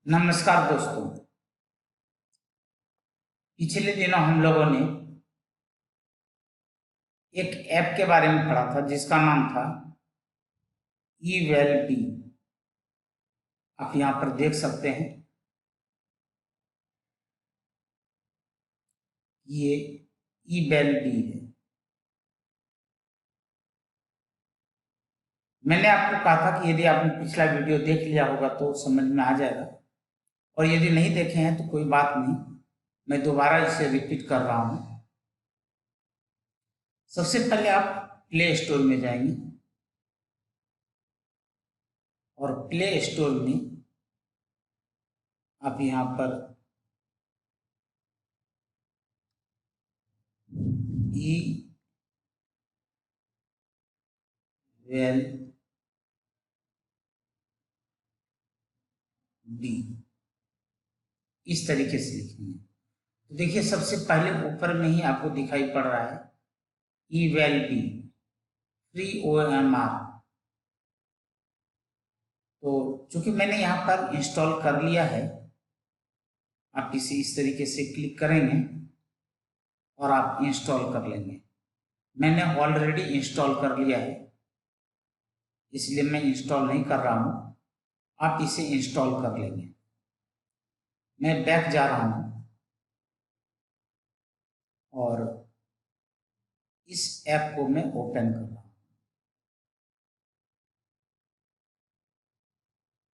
नमस्कार दोस्तों। पिछले दिनों हम लोगों ने एक ऐप के बारे में पढ़ा था जिसका नाम था ई वेल बी। आप यहाँ पर देख सकते हैं ये ई वेल बी है। मैंने आपको कहा था कि यदि आपने पिछला वीडियो देख लिया होगा तो समझ में आ जाएगा, और यदि नहीं देखे हैं तो कोई बात नहीं, मैं दोबारा इसे रिपीट कर रहा हूँ। सबसे पहले आप प्ले स्टोर में जाएंगे और प्ले स्टोर में आप यहाँ पर ई वेल बी इस तरीके से लिखेंगे। तो देखिए, सबसे पहले ऊपर में ही आपको दिखाई पड़ रहा है ई वेल बी फ्री OMR। तो चूंकि मैंने यहाँ पर इंस्टॉल कर लिया है, आप इसे इस तरीके से क्लिक करेंगे और आप इंस्टॉल कर लेंगे। मैंने ऑलरेडी इंस्टॉल कर लिया है, इसलिए मैं इंस्टॉल नहीं कर रहा हूँ, आप इसे इंस्टॉल कर लेंगे। मैं बैक जा रहा हूँ और इस ऐप को मैं ओपन कर रहा हूँ।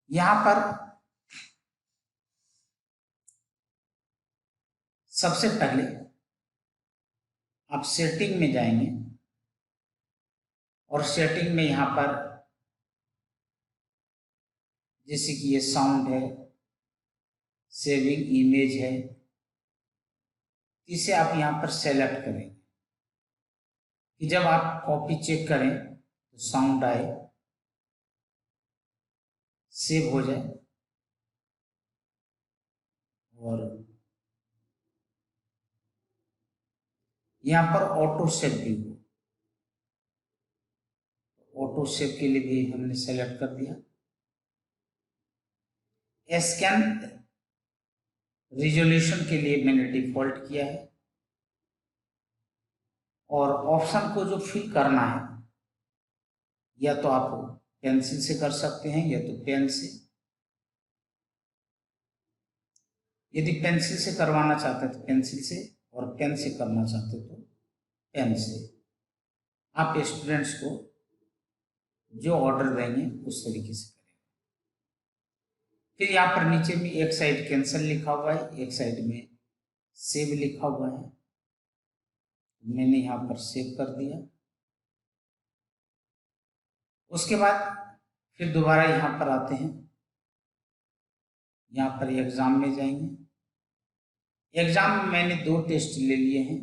यहाँ पर सबसे पहले आप सेटिंग में जाएंगे और सेटिंग में यहाँ पर जैसे कि ये साउंड है, सेविंग इमेज है, इसे आप यहाँ पर सेलेक्ट करें कि जब आप कॉपी चेक करें तो साउंड आए, सेव हो जाए और यहाँ पर ऑटो सेव भी हो। ऑटो सेव के लिए भी हमने सेलेक्ट कर दिया। स्कैन रिजोल्यूशन के लिए मैंने डिफॉल्ट किया है, और ऑप्शन को जो फिल करना है या तो आप पेंसिल से कर सकते हैं या तो पेन से। यदि पेंसिल से करवाना चाहते हैं तो पेंसिल से, और पेन से करना चाहते तो पेन से। आप स्टूडेंट्स को जो ऑर्डर देंगे उस तरीके से करें। फिर यहाँ पर नीचे में एक साइड कैंसिल लिखा हुआ है, एक साइड में सेव लिखा हुआ है। मैंने यहाँ पर सेव कर दिया। उसके बाद फिर दोबारा यहाँ पर आते हैं, यहाँ पर एग्जाम में जाएंगे। एग्जाम में मैंने 2 टेस्ट ले लिए हैं।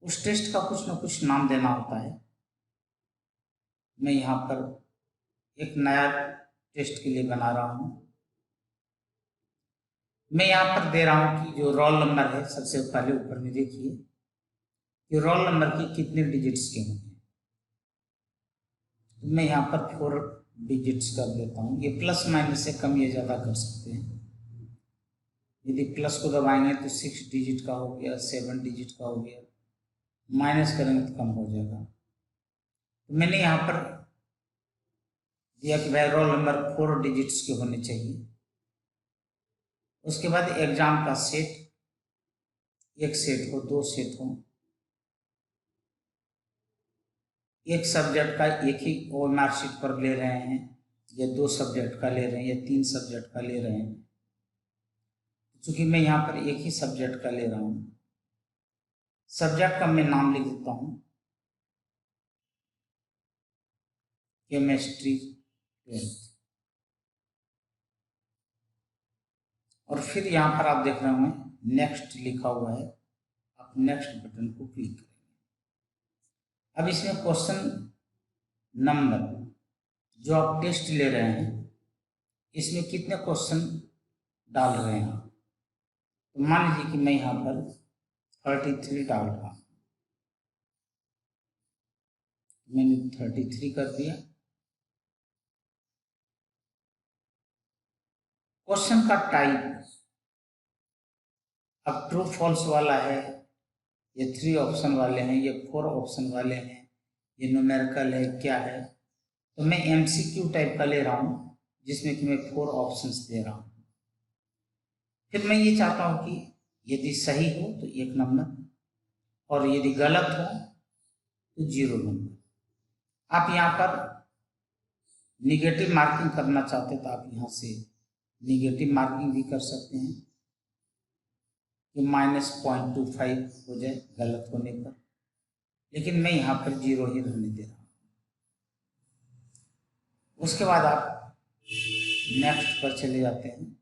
उस टेस्ट का कुछ ना कुछ नाम देना होता है। मैं यहाँ पर एक नया टेस्ट के लिए बना रहा हूँ। मैं यहाँ पर दे रहा हूँ कि जो रोल नंबर है, सबसे पहले ऊपर में देखिए कि रोल नंबर के कितने डिजिट्स के होंगे। तो मैं यहाँ पर 4 डिजिट्स कर देता हूँ। ये प्लस माइनस से कम या ज़्यादा कर सकते हैं। यदि प्लस को दबाएंगे तो 6 डिजिट का हो गया, 7 डिजिट का हो गया, माइनस करेंगे तो कम हो जाएगा। तो मैंने यहाँ पर दिया कि भाई रोल नंबर 4 डिजिट्स के होने चाहिए। उसके बाद एग्जाम का सेट, एक सेट हो, 2 सेट हो, एक सब्जेक्ट का एक ही OMR शीट पर ले रहे हैं या 2 सब्जेक्ट का ले रहे हैं या 3 सब्जेक्ट का ले रहे हैं। चूंकि मैं यहाँ पर एक ही सब्जेक्ट का ले रहा हूँ, सब्जेक्ट का मैं नाम लिख देता हूँ केमिस्ट्री 12th। और फिर यहाँ पर आप देख रहे होंगे नेक्स्ट लिखा हुआ है, आप नेक्स्ट बटन को क्लिक करेंगे। अब इसमें क्वेश्चन नंबर जो आप टेस्ट ले रहे हैं, इसमें कितने क्वेश्चन डाल रहे हैं। तो मान लीजिए कि मैं यहाँ पर 33 डाल रहा हूँ। मैंने 33 कर दिया। क्वेश्चन का टाइप, अब ट्रू फॉल्स वाला है, ये 3 ऑप्शन वाले हैं, ये 4 ऑप्शन वाले हैं, ये न्यूमेरिकल है, क्या है, तो मैं एमसीक्यू टाइप का ले रहा हूँ जिसमें कि मैं 4 ऑप्शंस दे रहा हूँ। फिर मैं ये चाहता हूँ कि यदि सही हो तो 1 नंबर और यदि गलत हो तो 0 नंबर। आप यहाँ पर निगेटिव मार्किंग करना चाहते तो आप यहाँ से निगेटिव मार्किंग भी कर सकते हैं कि -0.25 हो जाए गलत होने पर, लेकिन मैं यहाँ पर 0 ही रहने दे रहा हूँ। उसके बाद आप नेक्स्ट पर चले जाते हैं।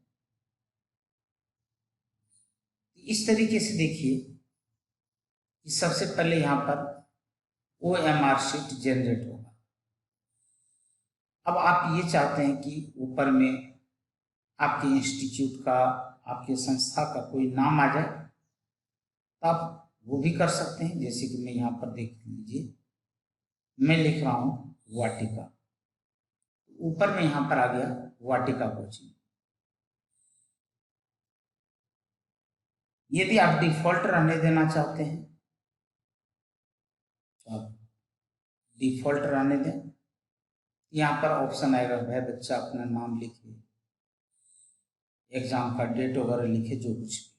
इस तरीके से देखिए कि सबसे पहले यहाँ पर OMR शीट जनरेट होगा। अब आप ये चाहते हैं कि ऊपर में आपके इंस्टीट्यूट का, आपके संस्था का कोई नाम आ जाए, तो आप वो भी कर सकते हैं। जैसे कि मैं यहाँ पर देख लीजिए, मैं लिख रहा हूँ वाटिका, ऊपर में यहाँ पर आ गया वाटिका कोचिंग। यदि आप डिफॉल्ट रहने देना चाहते हैं तो आप डिफॉल्ट रहने दें। यहाँ पर ऑप्शन आएगा, भाई बच्चा अपना नाम लिखे, एग्जाम का डेट वगैरह लिखे, जो कुछ भी।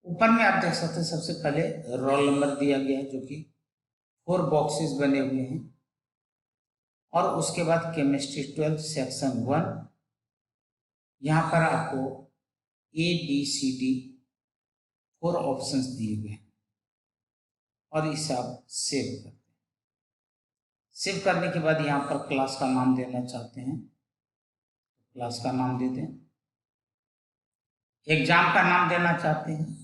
ऊपर में आप देख सकते हैं सबसे पहले रोल नंबर दिया गया है जो कि 4 बॉक्सेस बने हुए हैं, और उसके बाद केमिस्ट्री 12 सेक्शन 1। यहाँ पर आपको ABCD 4 ऑप्शंस दिए गए हैं, और इसे आप सेव करते हैं। सेव करने के बाद यहाँ पर क्लास का नाम देना चाहते हैं, क्लास का नाम दे दें। एग्जाम का नाम देना चाहते हैं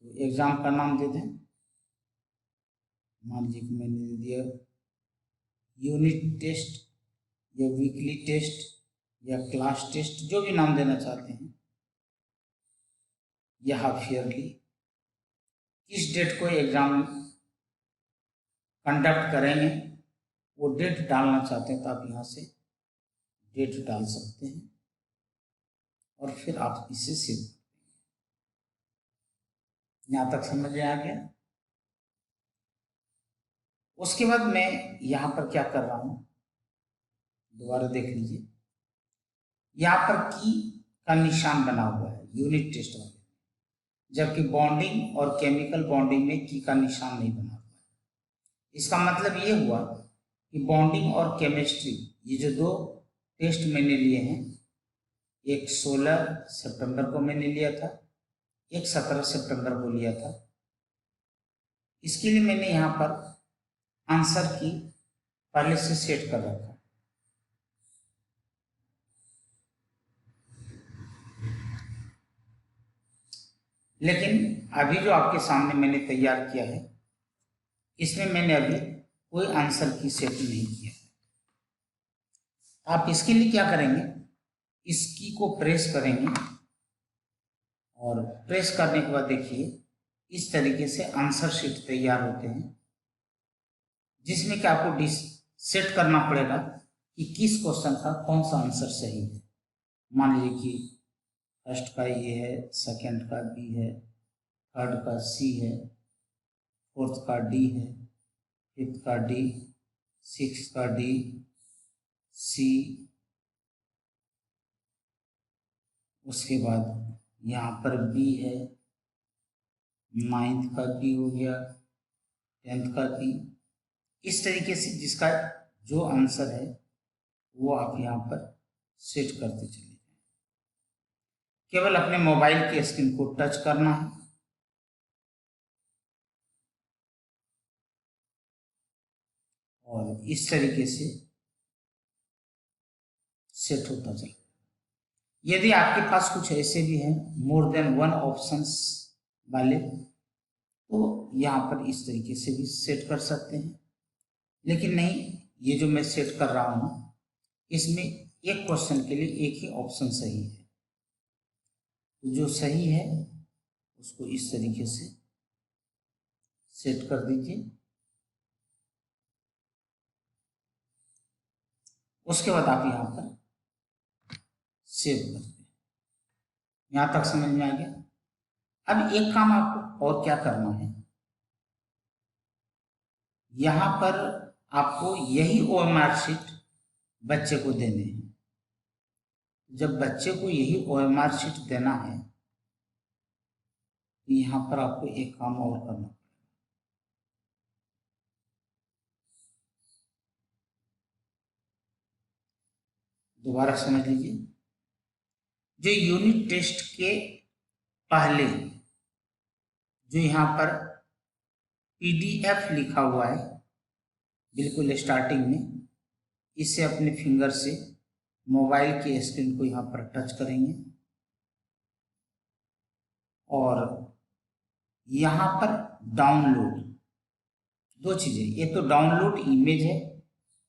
तो एग्जाम का नाम दे दें। मान लीजिए कि मैंने दे दिया यूनिट टेस्ट या वीकली टेस्ट या क्लास टेस्ट, जो भी नाम देना चाहते हैं, या हाफ ईयरली, किस डेट को एग्जाम कंडक्ट करेंगे वो डेट डालना चाहते हैं तो आप यहाँ से डेट डाल सकते हैं, और फिर आप इसे सेव। यहाँ तक समझ में आ गया। उसके बाद मैं यहाँ पर क्या कर रहा हूँ, दोबारा देख लीजिए, यहाँ पर की का निशान बना हुआ है यूनिट टेस्ट वाले, जबकि बॉन्डिंग और केमिकल बॉन्डिंग में की का निशान नहीं बना हुआ है। इसका मतलब ये हुआ कि बॉन्डिंग और केमिस्ट्री, ये जो 2 टेस्ट मैंने लिए हैं, एक 16 सितंबर को मैंने लिया था, एक 17 सितंबर को लिया था। इसके लिए मैंने यहाँ पर आंसर की पहले से सेट कर रखा। लेकिन अभी जो आपके सामने मैंने तैयार किया है, इसमें मैंने अभी कोई आंसर की सेट नहीं किया। आप इसके लिए क्या करेंगे, इस की को प्रेस करेंगे, और प्रेस करने के बाद देखिए इस तरीके से आंसर शीट तैयार होते हैं, जिसमें कि आपको सेट करना पड़ेगा कि किस क्वेश्चन का कौन सा आंसर सही है। मान लीजिए कि फर्स्ट का ए है, सेकंड का बी है, थर्ड का सी है, फोर्थ का डी है, फिफ्थ का डी, सिक्स का डी, सी, उसके बाद यहाँ पर बी है, नाइन्थ का बी हो गया, 10th का बी। इस तरीके से जिसका जो आंसर है वो आप यहाँ पर सेट करते चले जाएं। केवल अपने मोबाइल के स्क्रीन को टच करना है, और इस तरीके से सेट होता चले। यदि आपके पास कुछ ऐसे भी हैं मोर देन 1 ऑप्शंस वाले, तो यहाँ पर इस तरीके से भी सेट कर सकते हैं। लेकिन नहीं, ये जो मैं सेट कर रहा हूँ इसमें एक क्वेश्चन के लिए एक ही ऑप्शन सही है, तो जो सही है उसको इस तरीके से सेट कर दीजिए। उसके बाद आप यहाँ पर सेव कर दें। यहाँ तक समझ में आ गया। अब एक काम आपको और क्या करना है, यहाँ पर आपको यही OMR शीट बच्चे को देने हैं। जब बच्चे को यही OMR शीट देना है तो यहाँ पर आपको एक काम और करना पड़ेगा। दोबारा समझ लीजिए, जो यूनिट टेस्ट के पहले जो यहाँ पर PDF लिखा हुआ है बिल्कुल स्टार्टिंग में, इसे अपने फिंगर से मोबाइल की स्क्रीन को यहाँ पर टच करेंगे और यहाँ पर डाउनलोड, दो चीजें, ये तो डाउनलोड इमेज है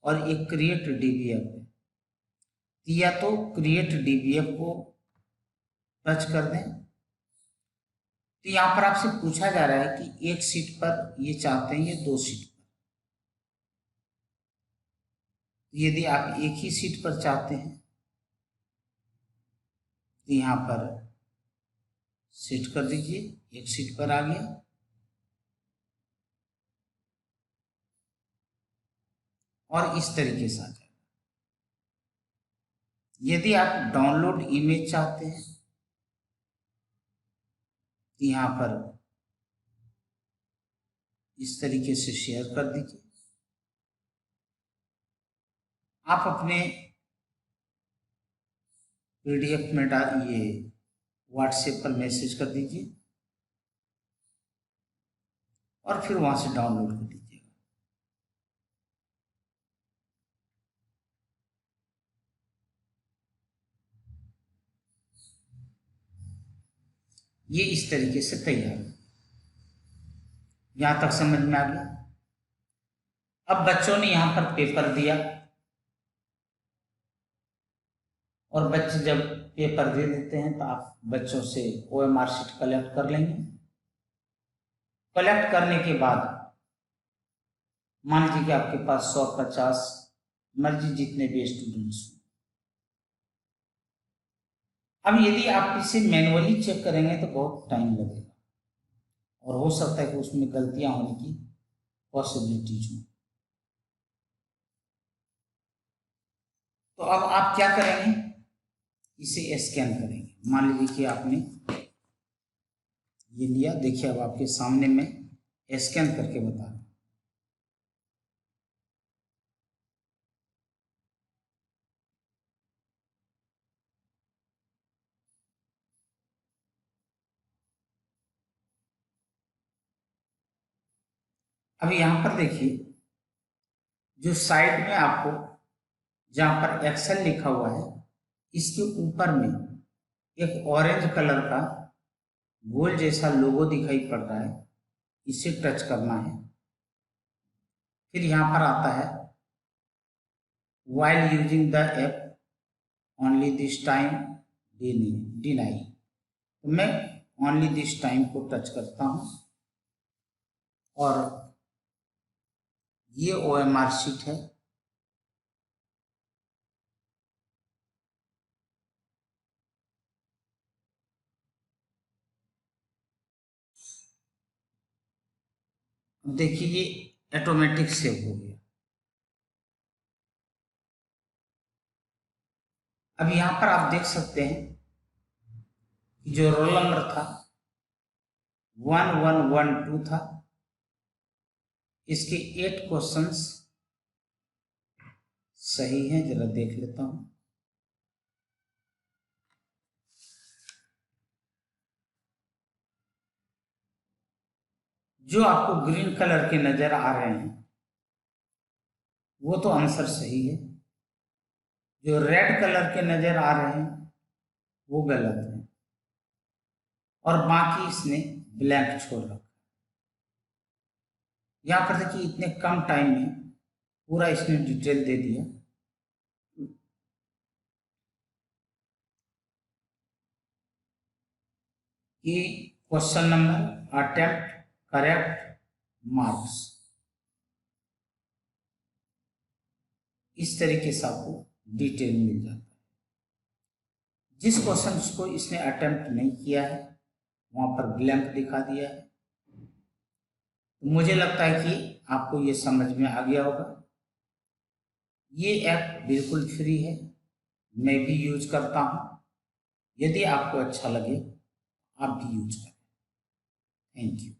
और एक क्रिएट DBF है। या तो क्रिएट DBF को टच कर दें तो यहाँ पर आपसे पूछा जा रहा है कि एक सीट पर ये चाहते हैं या 2 सीट पर। यदि आप एक ही सीट पर चाहते हैं तो यहाँ पर सेट कर दीजिए, एक सीट पर आ गया। और इस तरीके से आ जाएगा। यदि आप डाउनलोड इमेज चाहते हैं तो यहाँ पर इस तरीके से शेयर कर दीजिए। आप अपने PDF में ये WhatsApp पर मैसेज कर दीजिए और फिर वहां से डाउनलोड कर दीजिएगा। ये इस तरीके से तैयार है। यहां तक समझ में आ गया। अब बच्चों ने यहां पर पेपर दिया और बच्चे जब पेपर दे देते हैं तो आप बच्चों से OMR शीट कलेक्ट कर लेंगे। कलेक्ट करने के बाद मान लीजिए कि आपके पास 100-50 मर्जी जितने भी स्टूडेंट्स। अब यदि आप इसे मैनुअली चेक करेंगे तो बहुत टाइम लगेगा और हो सकता है कि उसमें गलतियां होने की पॉसिबिलिटीज हो। तो अब आप क्या करेंगे, इसे स्कैन करेंगे। मान लीजिए कि आपने ये लिया, देखिए अब आपके सामने में स्कैन करके बता रहा हूं। अब यहां पर देखिए, जो साइड में आपको जहां पर एक्सेल लिखा हुआ है, इसके ऊपर में एक ऑरेंज कलर का गोल जैसा लोगो दिखाई पड़ रहा है, इसे टच करना है। फिर यहां पर आता है while using the app only this time deny। तो मैं only this time को टच करता हूं और ये OMR शीट है। देखिए ये ऑटोमेटिक सेव हो गया। अब यहां पर आप देख सकते हैं कि जो रोल नंबर था 1112 था, इसके 8 क्वेश्चंस सही हैं। जरा देख लेता हूं। जो आपको ग्रीन कलर के नजर आ रहे हैं वो तो आंसर सही है, जो रेड कलर के नजर आ रहे हैं वो गलत है और बाकी इसने ब्लैंक छोड़ रखा। यहां पर देखिए इतने कम टाइम में पूरा इसने डिटेल दे दिया। कि question number, attempt, correct, marks, इस तरीके से आपको डिटेल मिल जाता है। जिस क्वेश्चन को इसने अटेम्प्ट नहीं किया है वहां पर ब्लैंक दिखा दिया है। तो मुझे लगता है कि आपको ये समझ में आ गया होगा। ये ऐप बिल्कुल फ्री है, मैं भी यूज करता हूँ। यदि आपको अच्छा लगे आप भी यूज करें। Thank you.